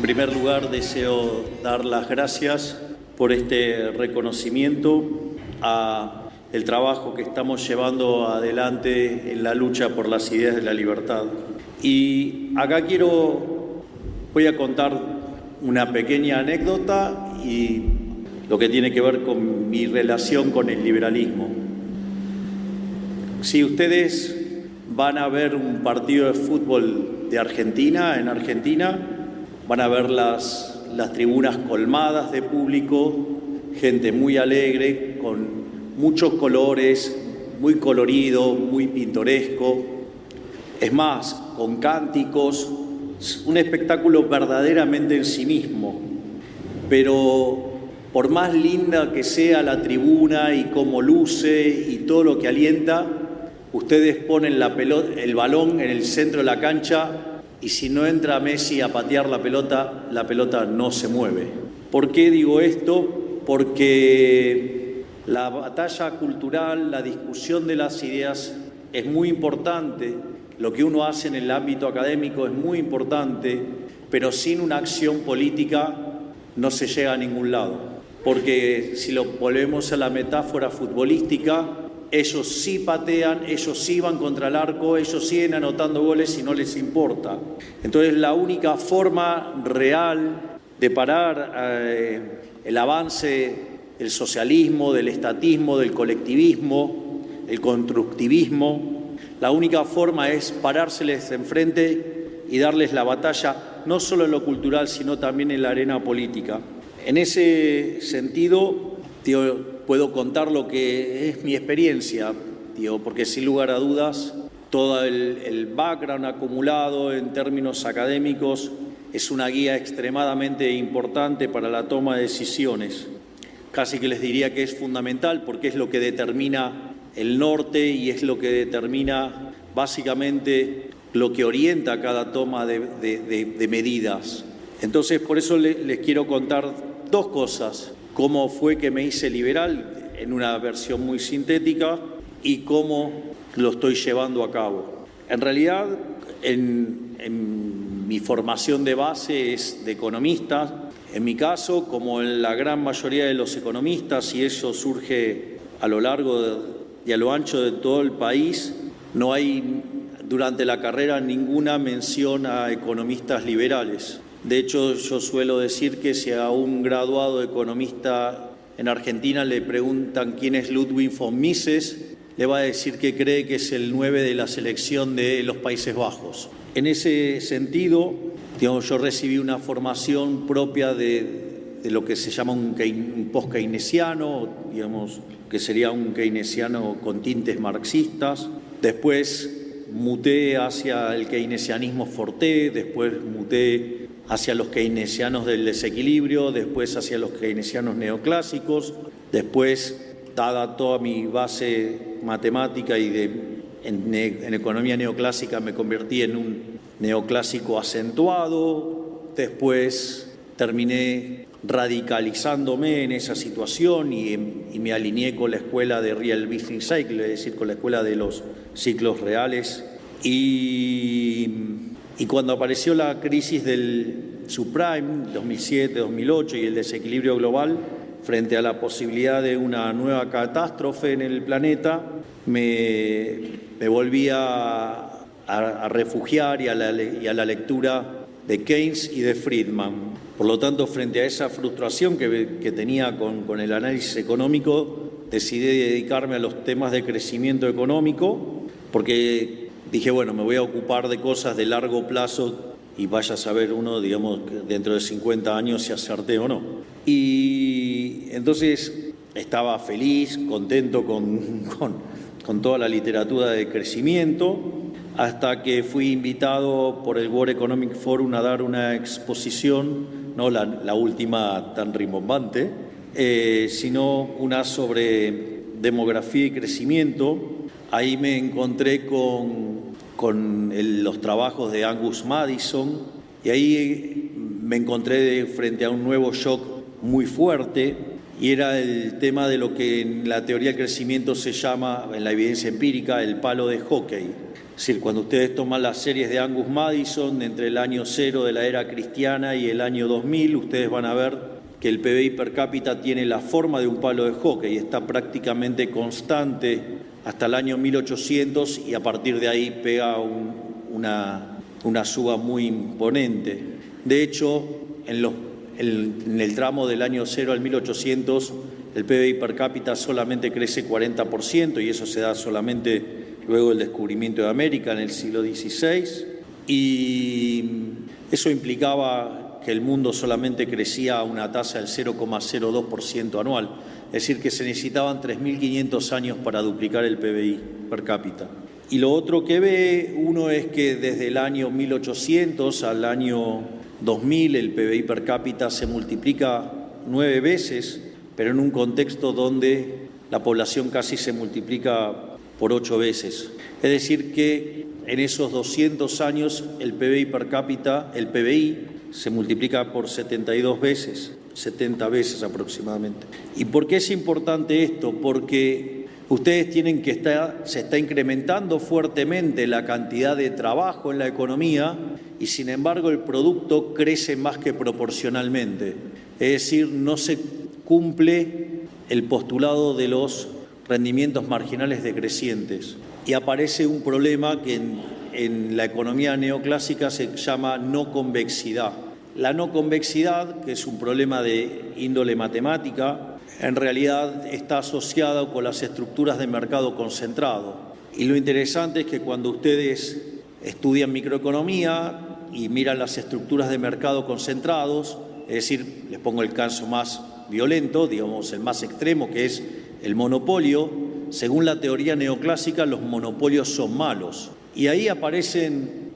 primer lugar, deseo dar las gracias por este reconocimiento a el trabajo que estamos llevando adelante en la lucha por las ideas de la libertad. Y acá voy a contar una pequeña anécdota y lo que tiene que ver con mi relación con el liberalismo. Si ustedes van a ver un partido de fútbol de Argentina, en Argentina, van a ver las tribunas colmadas de público, gente muy alegre, con muchos colores, muy colorido, muy pintoresco. Es más, con cánticos, un espectáculo verdaderamente en sí mismo. Pero por más linda que sea la tribuna y cómo luce y todo lo que alienta, ustedes ponen el balón en el centro de la cancha y si no entra Messi a patear la pelota no se mueve. ¿Por qué digo esto? Porque la batalla cultural, la discusión de las ideas es muy importante. Lo que uno hace en el ámbito académico es muy importante, pero sin una acción política no se llega a ningún lado. Porque si lo volvemos a la metáfora futbolística, ellos sí patean, ellos sí van contra el arco, ellos siguen anotando goles y no les importa. Entonces la única forma real de parar el avance del socialismo, del estatismo, del colectivismo, el constructivismo, la única forma es parárseles enfrente y darles la batalla, no solo en lo cultural, sino también en la arena política. En ese sentido, puedo contar lo que es mi experiencia, porque sin lugar a dudas, todo el background acumulado en términos académicos es una guía extremadamente importante para la toma de decisiones. Casi que les diría que es fundamental porque es lo que determina el norte y es lo que determina básicamente lo que orienta cada toma de medidas. Entonces, por eso les quiero contar dos cosas: cómo fue que me hice liberal en una versión muy sintética y cómo lo estoy llevando a cabo. En realidad, en mi formación de base es de economista. En mi caso, como en la gran mayoría de los economistas, y eso surge a lo largo y a lo ancho de todo el país, no hay durante la carrera ninguna mención a economistas liberales. De hecho, yo suelo decir que si a un graduado economista en Argentina le preguntan quién es Ludwig von Mises, le va a decir que cree que es el 9 de la selección de los Países Bajos. En ese sentido, yo recibí una formación propia de lo que se llama un post-keynesiano, que sería un keynesiano con tintes marxistas. Después muté hacia el keynesianismo forte, después muté hacia los keynesianos del desequilibrio, después hacia los keynesianos neoclásicos, después, dada toda mi base matemática y en economía neoclásica, me convertí en un neoclásico acentuado, después terminé radicalizándome en esa situación y me alineé con la escuela de Real Business Cycle, es decir, con la escuela de los ciclos reales. Y cuando apareció la crisis del subprime, 2007-2008, y el desequilibrio global, frente a la posibilidad de una nueva catástrofe en el planeta, me volví a refugiar y a la lectura de Keynes y de Friedman. Por lo tanto, frente a esa frustración que tenía con el análisis económico, decidí dedicarme a los temas de crecimiento económico, porque dije, bueno, me voy a ocupar de cosas de largo plazo y vaya a saber uno, digamos, dentro de 50 años si acerté o no. Y entonces estaba feliz, contento con toda la literatura de crecimiento, hasta que fui invitado por el World Economic Forum a dar una exposición, no la última tan rimbombante, sino una sobre demografía y crecimiento. Ahí me encontré con los trabajos de Angus Madison y ahí me encontré frente a un nuevo shock muy fuerte y era el tema de lo que en la teoría del crecimiento se llama, en la evidencia empírica, el palo de hockey. Es decir, cuando ustedes toman las series de Angus Maddison entre el año 0 de la era cristiana y el año 2000, ustedes van a ver que el PBI per cápita tiene la forma de un palo de hockey, está prácticamente constante hasta el año 1800 y a partir de ahí pega una suba muy imponente. De hecho, en el tramo del año 0 al 1800, el PBI per cápita solamente crece 40% y eso se da solamente luego del descubrimiento de América en el siglo XVI, y eso implicaba que el mundo solamente crecía a una tasa del 0,02% anual, es decir, que se necesitaban 3.500 años para duplicar el PBI per cápita. Y lo otro que ve uno es que desde el año 1800 al año 2000 el PBI per cápita se multiplica 9 veces, pero en un contexto donde la población casi se multiplica por 8 veces. Es decir, que en esos 200 años el PBI per cápita, el PBI, se multiplica por 72 veces, 70 veces aproximadamente. ¿Y por qué es importante esto? Porque ustedes tienen que se está incrementando fuertemente la cantidad de trabajo en la economía y sin embargo el producto crece más que proporcionalmente. Es decir, no se cumple el postulado de los rendimientos marginales decrecientes. Y aparece un problema que en la economía neoclásica se llama no convexidad. La no convexidad, que es un problema de índole matemática, en realidad está asociada con las estructuras de mercado concentrado. Y lo interesante es que cuando ustedes estudian microeconomía y miran las estructuras de mercado concentrados, es decir, les pongo el caso más violento, digamos el más extremo, que es el monopolio, según la teoría neoclásica, los monopolios son malos. Y ahí aparecen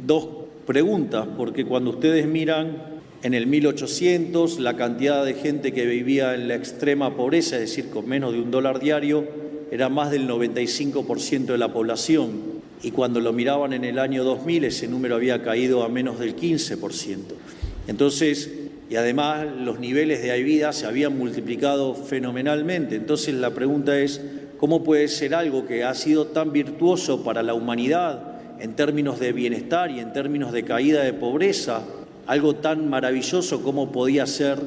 dos preguntas, porque cuando ustedes miran en el 1800, la cantidad de gente que vivía en la extrema pobreza, es decir, con menos de $1 diario, era más del 95% de la población. Y cuando lo miraban en el año 2000, ese número había caído a menos del 15%. Entonces, y además los niveles de vida se habían multiplicado fenomenalmente. Entonces la pregunta es, ¿cómo puede ser algo que ha sido tan virtuoso para la humanidad en términos de bienestar y en términos de caída de pobreza, algo tan maravilloso como podía ser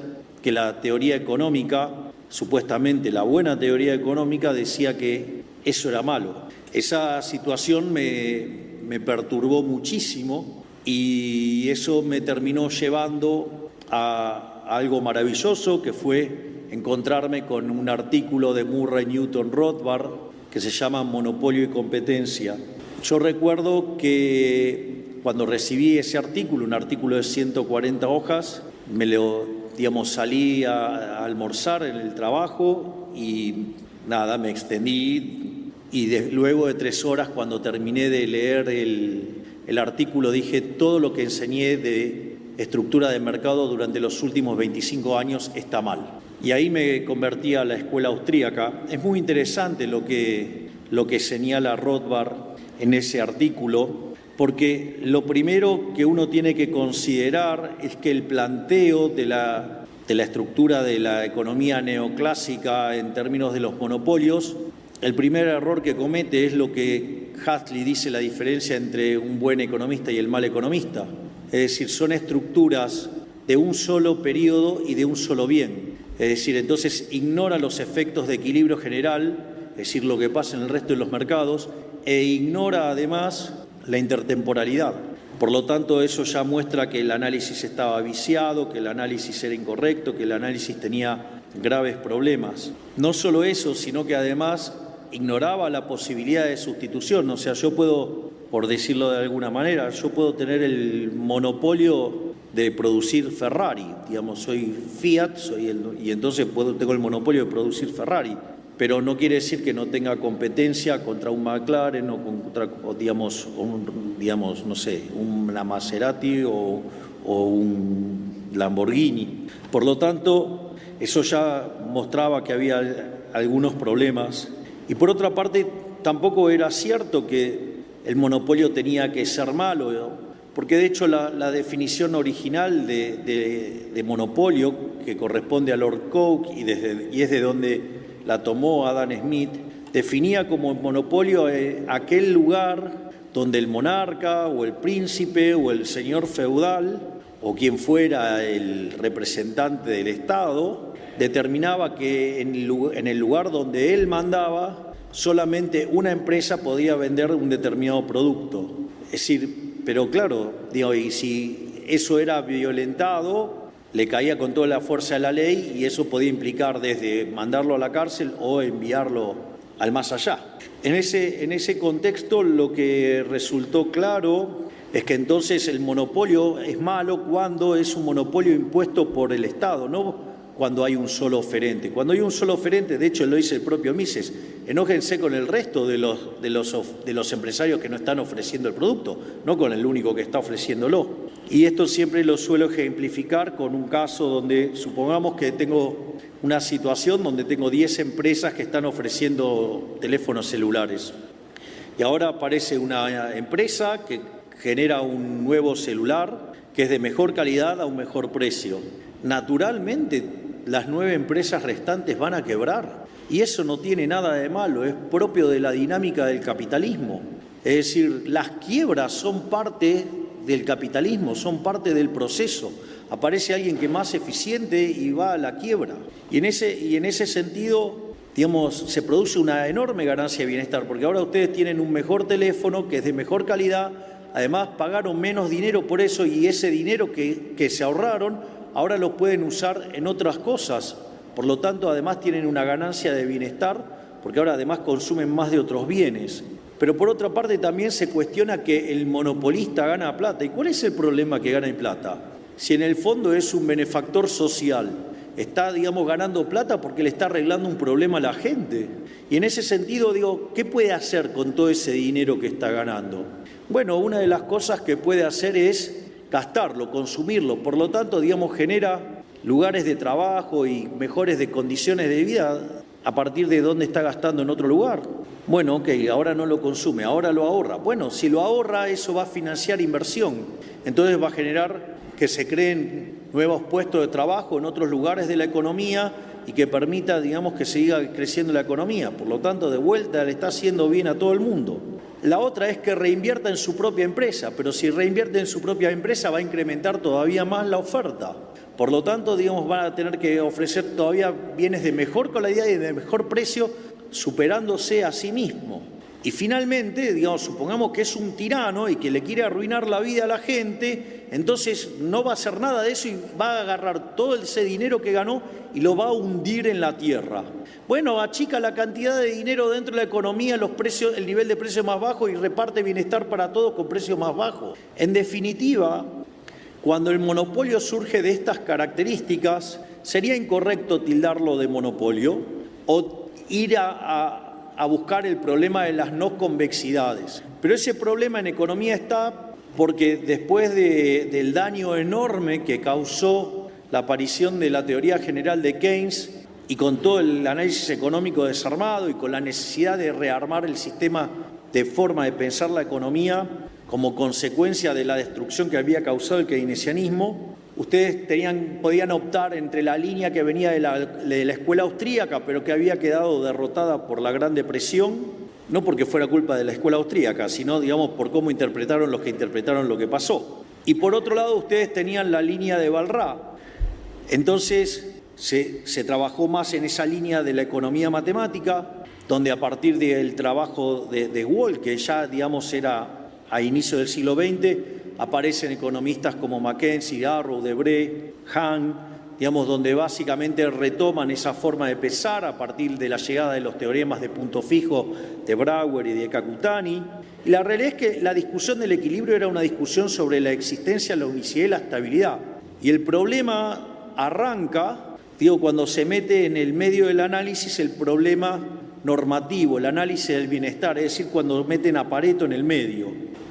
que la teoría económica, supuestamente la buena teoría económica, decía que eso era malo? Esa situación me perturbó muchísimo y eso me terminó llevando a algo maravilloso, que fue encontrarme con un artículo de Murray Newton Rothbard que se llama Monopolio y competencia. Yo recuerdo que cuando recibí ese artículo, un artículo de 140 hojas, salí a almorzar en el trabajo y me extendí y luego de 3 horas, cuando terminé de leer el artículo, dije: todo lo que enseñé de estructura de mercado durante los últimos 25 años está mal. Y ahí me convertí a la escuela austríaca. Es muy interesante lo que señala Rothbard en ese artículo, porque lo primero que uno tiene que considerar es que el planteo de la estructura de la economía neoclásica en términos de los monopolios, el primer error que comete es lo que Huxley dice la diferencia entre un buen economista y el mal economista. Es decir, son estructuras de un solo periodo y de un solo bien. Es decir, entonces ignora los efectos de equilibrio general, es decir, lo que pasa en el resto de los mercados, e ignora además la intertemporalidad. Por lo tanto, eso ya muestra que el análisis estaba viciado, que el análisis era incorrecto, que el análisis tenía graves problemas. No solo eso, sino que además ignoraba la posibilidad de sustitución. O sea, yo puedo, por decirlo de alguna manera, yo puedo tener el monopolio de producir Ferrari, soy Fiat, y entonces tengo el monopolio de producir Ferrari, pero no quiere decir que no tenga competencia contra un McLaren o contra, una Maserati o un Lamborghini. Por lo tanto, eso ya mostraba que había algunos problemas. Y por otra parte, tampoco era cierto que el monopolio tenía que ser malo, porque de hecho la definición original de monopolio, que corresponde a Lord Coke y es de donde la tomó Adam Smith, definía como monopolio aquel lugar donde el monarca o el príncipe o el señor feudal o quien fuera el representante del Estado determinaba que en el lugar donde él mandaba solamente una empresa podía vender un determinado producto. Es decir, pero claro, digo, y si eso era violentado, le caía con toda la fuerza de la ley y eso podía implicar desde mandarlo a la cárcel o enviarlo al más allá. En ese contexto lo que resultó claro es que entonces el monopolio es malo cuando es un monopolio impuesto por el Estado, no cuando hay un solo oferente. Cuando hay un solo oferente, de hecho lo dice el propio Mises, enójense con el resto de los empresarios que no están ofreciendo el producto, no con el único que está ofreciéndolo. Y esto siempre lo suelo ejemplificar con un caso donde supongamos que tengo una situación donde tengo 10 empresas que están ofreciendo teléfonos celulares. Y ahora aparece una empresa que genera un nuevo celular que es de mejor calidad a un mejor precio. Naturalmente, las 9 empresas restantes van a quebrar. Y eso no tiene nada de malo, es propio de la dinámica del capitalismo. Es decir, las quiebras son parte del capitalismo, son parte del proceso. Aparece alguien que es más eficiente y va a la quiebra. Y en ese sentido, digamos, se produce una enorme ganancia de bienestar, porque ahora ustedes tienen un mejor teléfono que es de mejor calidad, además pagaron menos dinero por eso y ese dinero que se ahorraron ahora lo pueden usar en otras cosas. Por lo tanto, además tienen una ganancia de bienestar, porque ahora además consumen más de otros bienes. Pero por otra parte también se cuestiona que el monopolista gana plata. ¿Y cuál es el problema que gana plata? Si en el fondo es un benefactor social, está, digamos, ganando plata porque le está arreglando un problema a la gente. Y en ese sentido, digo, ¿qué puede hacer con todo ese dinero que está ganando? Bueno, una de las cosas que puede hacer es gastarlo, consumirlo. Por lo tanto, digamos, genera lugares de trabajo y mejores de condiciones de vida a partir de dónde está gastando en otro lugar. Bueno, ok, ahora no lo consume, ahora lo ahorra. Bueno, si lo ahorra, eso va a financiar inversión. Entonces va a generar que se creen nuevos puestos de trabajo en otros lugares de la economía y que permita, digamos, que siga creciendo la economía. Por lo tanto, de vuelta le está haciendo bien a todo el mundo. La otra es que reinvierta en su propia empresa, pero si reinvierte en su propia empresa va a incrementar todavía más la oferta. Por lo tanto, digamos, van a tener que ofrecer todavía bienes de mejor calidad y de mejor precio, superándose a sí mismo. Y finalmente, digamos, supongamos que es un tirano y que le quiere arruinar la vida a la gente, entonces no va a hacer nada de eso y va a agarrar todo ese dinero que ganó y lo va a hundir en la tierra. Bueno, achica la cantidad de dinero dentro de la economía, los precios, el nivel de precios más bajo y reparte bienestar para todos con precios más bajos. En definitiva, cuando el monopolio surge de estas características, sería incorrecto tildarlo de monopolio o ir a buscar el problema de las no convexidades. Pero ese problema en economía está porque después del daño enorme que causó la aparición de la teoría general de Keynes y con todo el análisis económico desarmado y con la necesidad de rearmar el sistema de forma de pensar la economía como consecuencia de la destrucción que había causado el keynesianismo, ustedes podían optar entre la línea que venía de la escuela austríaca, pero que había quedado derrotada por la Gran Depresión, no porque fuera culpa de la escuela austríaca, sino, digamos, por cómo interpretaron los que interpretaron lo que pasó. Y por otro lado, ustedes tenían la línea de Walras. Entonces, se trabajó más en esa línea de la economía matemática, donde a partir del trabajo de Wall, que ya, digamos, era a inicio del siglo XX, aparecen economistas como Mackenzie, Arrow, Debré, Hahn, digamos, donde básicamente retoman esa forma de pensar a partir de la llegada de los teoremas de punto fijo de Brouwer y de Kakutani. Y la realidad es que la discusión del equilibrio era una discusión sobre la existencia, la unicidad y la estabilidad. Y el problema arranca, cuando se mete en el medio del análisis el problema normativo, el análisis del bienestar, es decir, cuando meten a Pareto en el medio.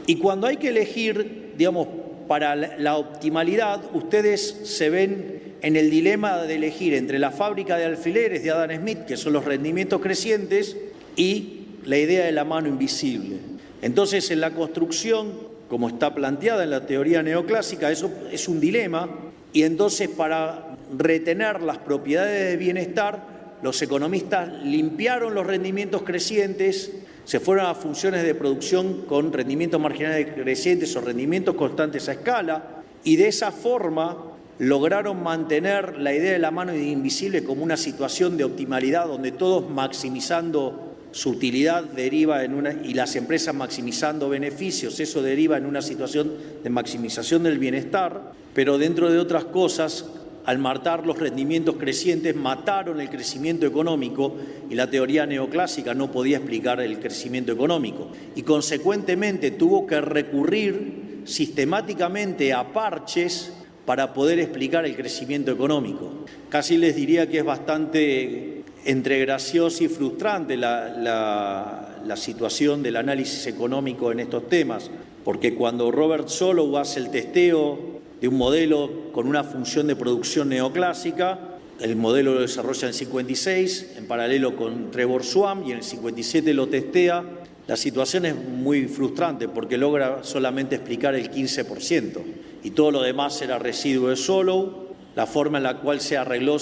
Y cuando hay que elegir, digamos, para la optimalidad, ustedes se ven en el dilema de elegir entre la fábrica de alfileres de Adam Smith, que son los rendimientos crecientes, y la idea de la mano invisible. Entonces, en la construcción como está planteada en la teoría neoclásica, eso es un dilema, y entonces para retener las propiedades de bienestar, los economistas limpiaron los rendimientos crecientes, se fueron a funciones de producción con rendimientos marginales crecientes o rendimientos constantes a escala, y de esa forma lograron mantener la idea de la mano invisible como una situación de optimalidad donde todos maximizando su utilidad deriva y las empresas maximizando beneficios, eso deriva en una situación de maximización del bienestar, pero dentro de otras cosas, al matar los rendimientos crecientes, mataron el crecimiento económico y la teoría neoclásica no podía explicar el crecimiento económico y consecuentemente tuvo que recurrir sistemáticamente a parches para poder explicar el crecimiento económico. Casi les diría que es bastante entre graciosa y frustrante la situación del análisis económico en estos temas, porque cuando Robert Solow hace el testeo de un modelo con una función de producción neoclásica, el modelo lo desarrolla en el 56, en paralelo con Trevor Swan, y en el 57 lo testea. La situación es muy frustrante porque logra solamente explicar el 15% y todo lo demás era residuo de Solow. La forma en la cual se arregló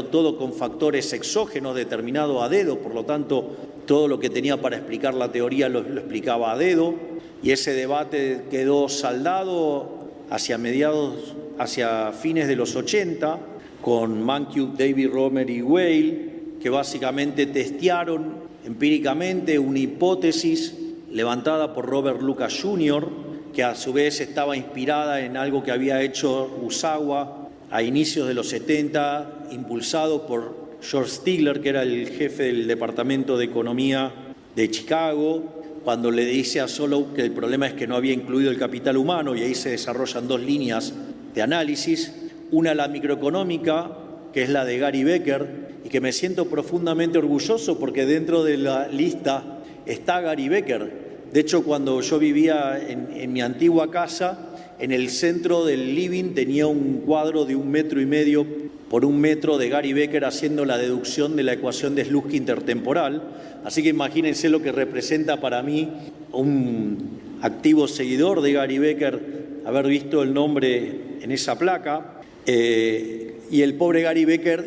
todo con factores exógenos determinados a dedo, por lo tanto, todo lo que tenía para explicar la teoría lo explicaba a dedo, y ese debate quedó saldado hacia fines de los 80, con Mankiw, David, Romer y Weil, que básicamente testearon empíricamente una hipótesis levantada por Robert Lucas Jr., que a su vez estaba inspirada en algo que había hecho Usawa a inicios de los 70, impulsado por George Stigler, que era el jefe del Departamento de Economía de Chicago, cuando le dice a Solow que el problema es que no había incluido el capital humano, y ahí se desarrollan dos líneas de análisis, una la microeconómica, que es la de Gary Becker, y que me siento profundamente orgulloso porque dentro de la lista está Gary Becker. De hecho, cuando yo vivía en mi antigua casa, en el centro del living tenía un cuadro de 1,5 metros por 1 metro de Gary Becker haciendo la deducción de la ecuación de Slutsky intertemporal. Así que imagínense lo que representa para mí un activo seguidor de Gary Becker haber visto el nombre en esa placa. Y el pobre Gary Becker,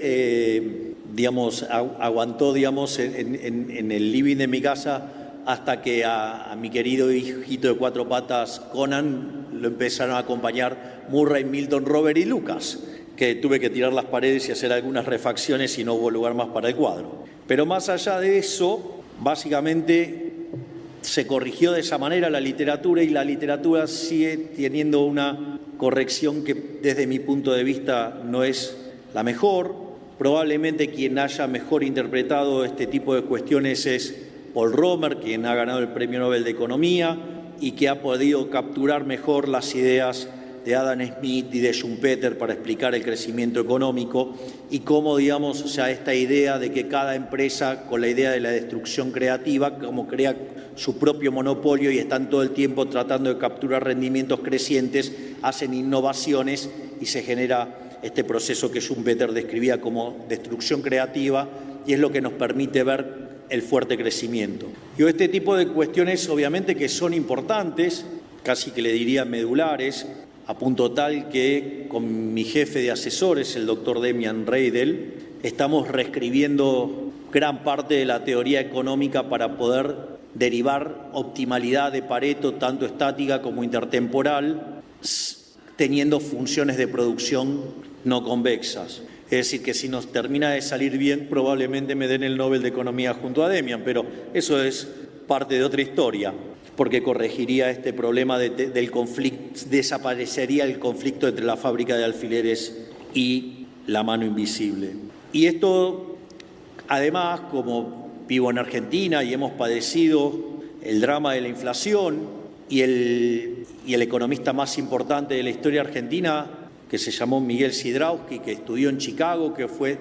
aguantó, en el living de mi casa hasta que a mi querido hijito de 4 patas, Conan, lo empezaron a acompañar Murray, Milton, Robert y Lucas, que tuve que tirar las paredes y hacer algunas refacciones y no hubo lugar más para el cuadro. Pero más allá de eso, básicamente se corrigió de esa manera la literatura y la literatura sigue teniendo una corrección que desde mi punto de vista no es la mejor. Probablemente quien haya mejor interpretado este tipo de cuestiones es Paul Romer, quien ha ganado el Premio Nobel de Economía y que ha podido capturar mejor las ideas de Adam Smith y de Schumpeter para explicar el crecimiento económico y cómo, esta idea de que cada empresa, con la idea de la destrucción creativa, como crea su propio monopolio y están todo el tiempo tratando de capturar rendimientos crecientes, hacen innovaciones y se genera este proceso que Schumpeter describía como destrucción creativa y es lo que nos permite ver el fuerte crecimiento. Y este tipo de cuestiones obviamente que son importantes, casi que le diría medulares, a punto tal que con mi jefe de asesores, el doctor Demian Reidel, estamos reescribiendo gran parte de la teoría económica para poder derivar optimalidad de Pareto, tanto estática como intertemporal, teniendo funciones de producción no convexas. Es decir, que si nos termina de salir bien, probablemente me den el Nobel de Economía junto a Demian, pero eso es parte de otra historia, porque corregiría este problema del conflicto, desaparecería el conflicto entre la fábrica de alfileres y la mano invisible. Y esto, además, como vivo en Argentina y hemos padecido el drama de la inflación y el economista más importante de la historia argentina, que se llamó Miguel Sidrawski, que estudió en Chicago,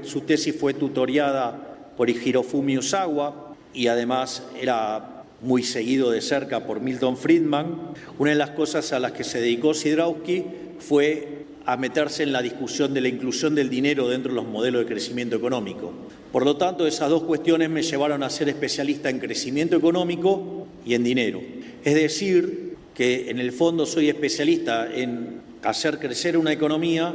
su tesis fue tutoriada por Hirofumi Osawa y además era muy seguido de cerca por Milton Friedman. Una de las cosas a las que se dedicó Sidrawski fue a meterse en la discusión de la inclusión del dinero dentro de los modelos de crecimiento económico. Por lo tanto, esas dos cuestiones me llevaron a ser especialista en crecimiento económico y en dinero. Es decir, que en el fondo soy especialista en hacer crecer una economía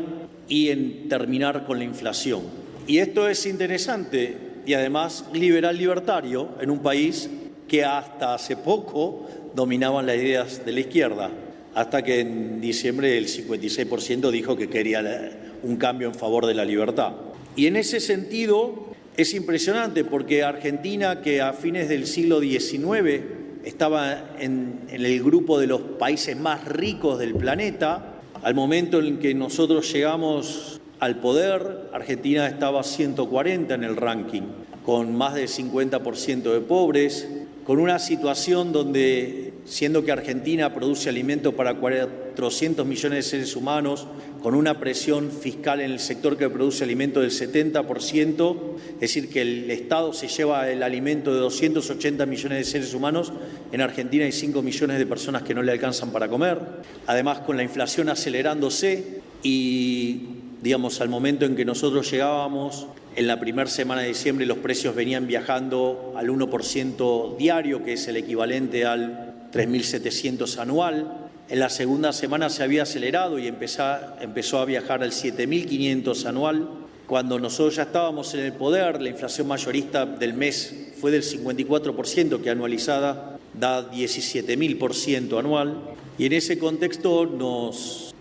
y en terminar con la inflación. Y esto es interesante y además liberal libertario en un país que hasta hace poco dominaban las ideas de la izquierda, hasta que en diciembre el 56% dijo que quería un cambio en favor de la libertad. Y en ese sentido es impresionante porque Argentina, que a fines del siglo XIX estaba en el grupo de los países más ricos del planeta, al momento en que nosotros llegamos al poder, Argentina estaba 140 en el ranking, con más del 50% de pobres, con una situación donde, siendo que Argentina produce alimentos para 400 millones de seres humanos, con una presión fiscal en el sector que produce alimentos del 70%, es decir, que el Estado se lleva el alimento de 280 millones de seres humanos, en Argentina hay 5 millones de personas que no le alcanzan para comer, además con la inflación acelerándose y, digamos, al momento en que nosotros llegábamos, en la primera semana de diciembre los precios venían viajando al 1% diario, que es el equivalente al 3.700 anual. En la segunda semana se había acelerado y empezó a viajar al 7.500 anual. Cuando nosotros ya estábamos en el poder, la inflación mayorista del mes fue del 54%, que anualizada da 17.000% anual. Y en ese contexto nos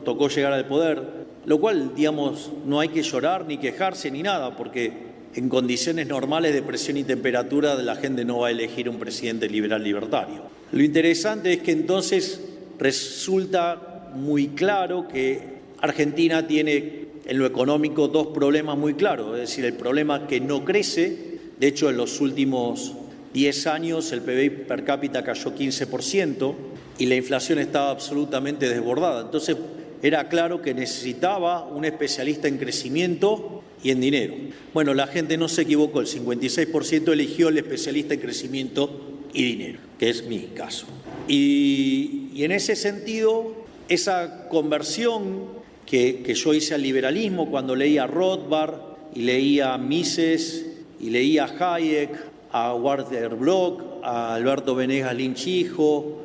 tocó llegar al poder, lo cual, digamos, no hay que llorar ni quejarse ni nada, porque en condiciones normales de presión y temperatura la gente no va a elegir un presidente liberal libertario. Lo interesante es que entonces resulta muy claro que Argentina tiene en lo económico dos problemas muy claros, es decir, el problema que no crece, de hecho en los últimos 10 años el PBI per cápita cayó 15% y la inflación estaba absolutamente desbordada. Entonces era claro que necesitaba un especialista en crecimiento y en dinero. Bueno, la gente no se equivocó, el 56% eligió el especialista en crecimiento y dinero, que es mi caso. Y en ese sentido, esa conversión que yo hice al liberalismo cuando leía a Rothbard y leía a Mises y leía a Hayek, a Walter Block, a Alberto Venegas Lynch hijo,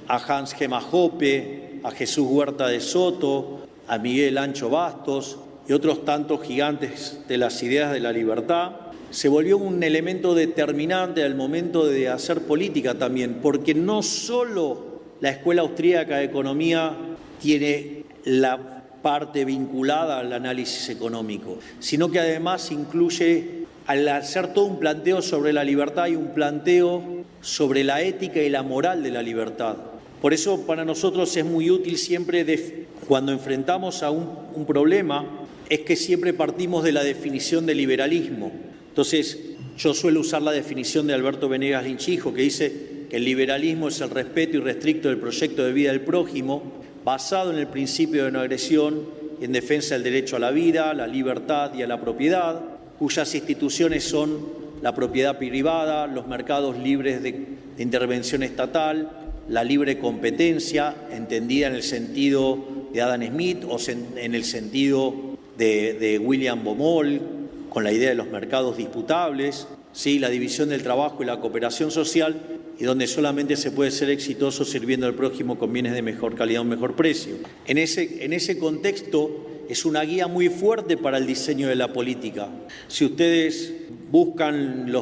a Hans Gemma Hoppe, a Jesús Huerta de Soto, a Miguel Ancho Bastos y otros tantos gigantes de las ideas de la libertad, se volvió un elemento determinante al momento de hacer política también, porque no solo la Escuela Austríaca de Economía tiene la parte vinculada al análisis económico, sino que además incluye, al hacer todo un planteo sobre la libertad y un planteo sobre la ética y la moral de la libertad. Por eso para nosotros es muy útil siempre, cuando enfrentamos a un problema, es que siempre partimos de la definición de liberalismo. Entonces, yo suelo usar la definición de Alberto Venegas Lynch hijo, que dice que el liberalismo es el respeto irrestricto del proyecto de vida del prójimo, basado en el principio de no agresión y en defensa del derecho a la vida, a la libertad y a la propiedad, cuyas instituciones son la propiedad privada, los mercados libres de intervención estatal, la libre competencia, entendida en el sentido de Adam Smith o en el sentido de William Baumol, con la idea de los mercados disputables, ¿sí? La división del trabajo y la cooperación social, y donde solamente se puede ser exitoso sirviendo al prójimo con bienes de mejor calidad a un mejor precio. En ese contexto es una guía muy fuerte para el diseño de la política. Si ustedes buscan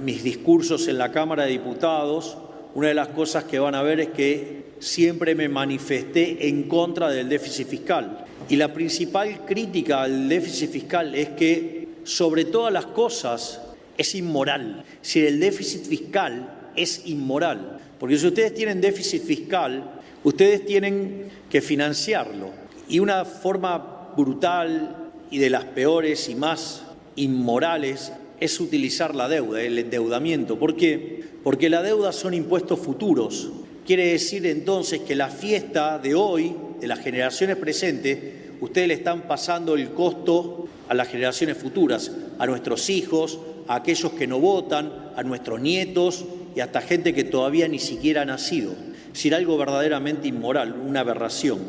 mis discursos en la Cámara de Diputados, una de las cosas que van a ver es que siempre me manifesté en contra del déficit fiscal. Y la principal crítica al déficit fiscal es que, sobre todas las cosas, es inmoral. Si el déficit fiscal es inmoral, porque si ustedes tienen déficit fiscal, ustedes tienen que financiarlo. Y una forma brutal y de las peores y más inmorales es utilizar la deuda, el endeudamiento. ¿Por qué? Porque la deuda son impuestos futuros. Quiere decir entonces que la fiesta de hoy, de las generaciones presentes, ustedes le están pasando el costo a las generaciones futuras, a nuestros hijos, a aquellos que no votan, a nuestros nietos y hasta gente que todavía ni siquiera ha nacido. Es decir, algo verdaderamente inmoral, una aberración.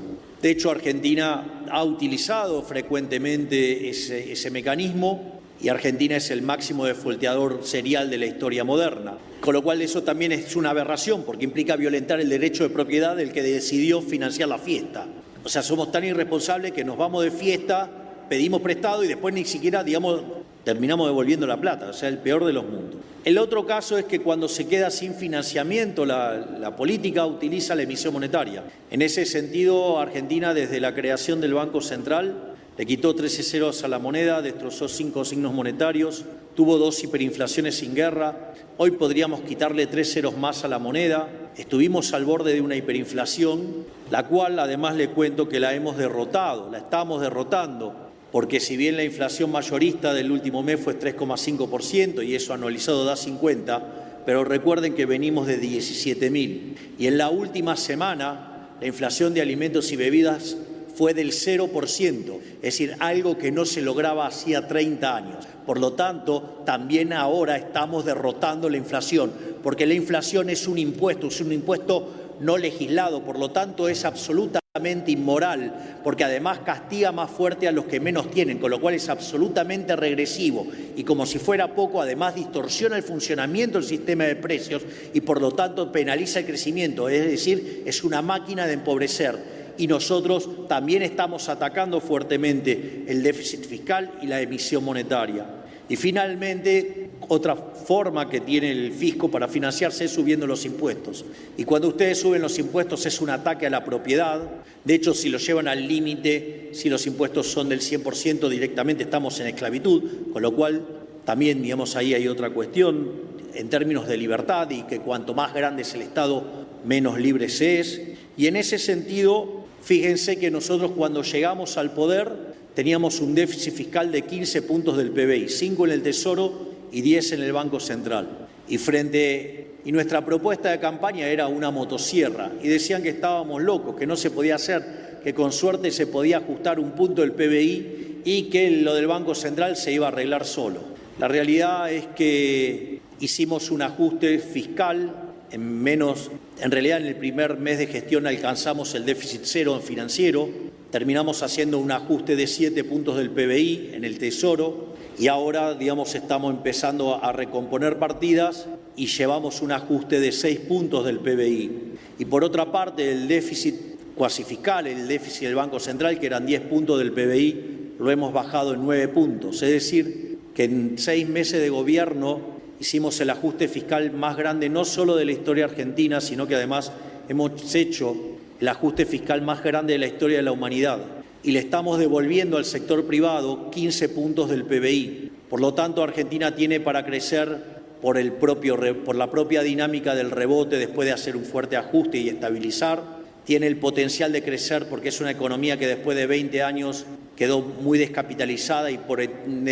De hecho, Argentina ha utilizado frecuentemente ese mecanismo y Argentina es el máximo defaulteador serial de la historia moderna. Con lo cual eso también es una aberración, porque implica violentar el derecho de propiedad del que decidió financiar la fiesta. O sea, somos tan irresponsables que nos vamos de fiesta, pedimos prestado y después ni siquiera, digamos, terminamos devolviendo la plata, o sea, el peor de los mundos. El otro caso es que cuando se queda sin financiamiento, la política utiliza la emisión monetaria. En ese sentido, Argentina, desde la creación del Banco Central, le quitó 13 ceros a la moneda, destrozó 5 signos monetarios, tuvo 2 hiperinflaciones sin guerra. Hoy podríamos quitarle 3 ceros más a la moneda. Estuvimos al borde de una hiperinflación, la cual además le cuento que la hemos derrotado, la estamos derrotando, porque si bien la inflación mayorista del último mes fue 3,5% y eso anualizado da 50, pero recuerden que venimos de 17.000 y en la última semana la inflación de alimentos y bebidas fue del 0%, es decir, algo que no se lograba hacía 30 años. Por lo tanto, también ahora estamos derrotando la inflación, porque la inflación es un impuesto no legislado, por lo tanto es absolutamente inmoral, porque además castiga más fuerte a los que menos tienen, con lo cual es absolutamente regresivo y como si fuera poco, además distorsiona el funcionamiento del sistema de precios y por lo tanto penaliza el crecimiento, es decir, es una máquina de empobrecer. Y nosotros también estamos atacando fuertemente el déficit fiscal y la emisión monetaria. Y finalmente, otra forma que tiene el fisco para financiarse es subiendo los impuestos. Y cuando ustedes suben los impuestos es un ataque a la propiedad. De hecho, si lo llevan al límite, si los impuestos son del 100%, directamente estamos en esclavitud, con lo cual también, digamos, ahí hay otra cuestión en términos de libertad y que cuanto más grande es el Estado, menos libre se es. Y en ese sentido, fíjense que nosotros cuando llegamos al poder teníamos un déficit fiscal de 15 puntos del PBI, 5 en el Tesoro y 10 en el Banco Central. Y nuestra propuesta de campaña era una motosierra y decían que estábamos locos, que no se podía hacer, que con suerte se podía ajustar un punto del PBI y que lo del Banco Central se iba a arreglar solo. La realidad es que hicimos un ajuste fiscal en realidad en el primer mes de gestión alcanzamos el déficit cero en financiero, terminamos haciendo un ajuste de 7 puntos del PBI en el Tesoro y ahora, digamos, estamos empezando a recomponer partidas y llevamos un ajuste de 6 puntos del PBI. Y por otra parte, el déficit cuasi fiscal, el déficit del Banco Central, que eran 10 puntos del PBI, lo hemos bajado en 9 puntos. Es decir, que en 6 meses de gobierno hicimos el ajuste fiscal más grande no solo de la historia argentina, sino que además hemos hecho el ajuste fiscal más grande de la historia de la humanidad y le estamos devolviendo al sector privado 15 puntos del PBI. Por lo tanto, Argentina tiene para crecer por la propia dinámica del rebote después de hacer un fuerte ajuste y estabilizar. Tiene el potencial de crecer porque es una economía que después de 20 años quedó muy descapitalizada y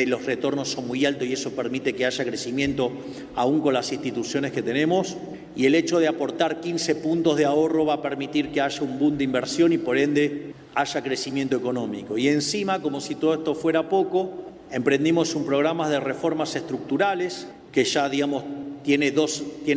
los retornos son muy altos y eso permite que haya crecimiento aún con las instituciones que tenemos. Y el hecho de aportar 15 puntos de ahorro va a permitir que haya un boom de inversión y por ende haya crecimiento económico. Y encima, como si todo esto fuera poco, emprendimos un programa de reformas estructurales que ya, digamos, tiene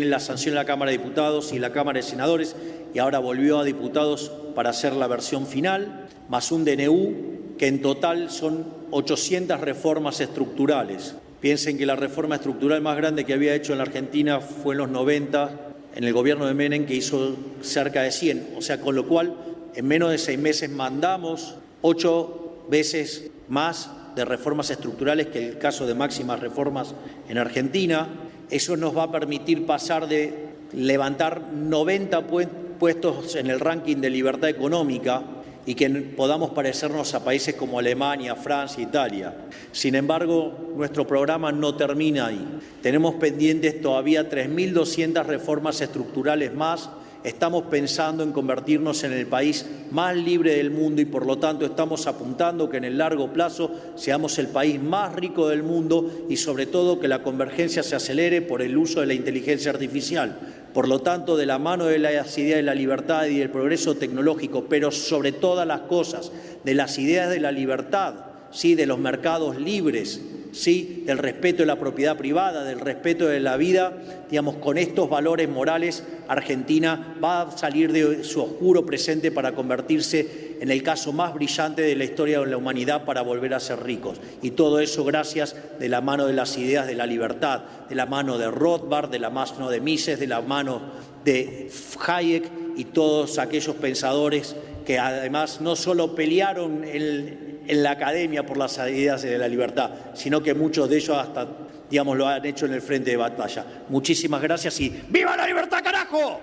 la sanción de la Cámara de Diputados y la Cámara de Senadores y ahora volvió a diputados para hacer la versión final, más un DNU que en total son 800 reformas estructurales. Piensen que la reforma estructural más grande que había hecho en la Argentina fue en los 90, en el gobierno de Menem, que hizo cerca de 100. O sea, con lo cual, en menos de 6 meses mandamos 8 veces más de reformas estructurales que el caso de máximas reformas en Argentina. Eso nos va a permitir pasar de levantar 90 puestos en el ranking de libertad económica y que podamos parecernos a países como Alemania, Francia, Italia. Sin embargo, nuestro programa no termina ahí. Tenemos pendientes todavía 3.200 reformas estructurales más. Estamos pensando en convertirnos en el país más libre del mundo y por lo tanto estamos apuntando que en el largo plazo seamos el país más rico del mundo y sobre todo que la convergencia se acelere por el uso de la inteligencia artificial. Por lo tanto, de la mano de las ideas de la libertad y del progreso tecnológico, pero sobre todas las cosas, de las ideas de la libertad, ¿sí?, de los mercados libres, ¿sí?, del respeto de la propiedad privada, del respeto de la vida, digamos, con estos valores morales Argentina va a salir de su oscuro presente para convertirse en el caso más brillante de la historia de la humanidad para volver a ser ricos. Y todo eso gracias de la mano de las ideas de la libertad, de la mano de Rothbard, de la mano de Mises, de la mano de Hayek y todos aquellos pensadores que además no solo pelearon en la academia por las ideas de la libertad, sino que muchos de ellos hasta, digamos, lo han hecho en el frente de batalla. Muchísimas gracias y ¡viva la libertad, carajo!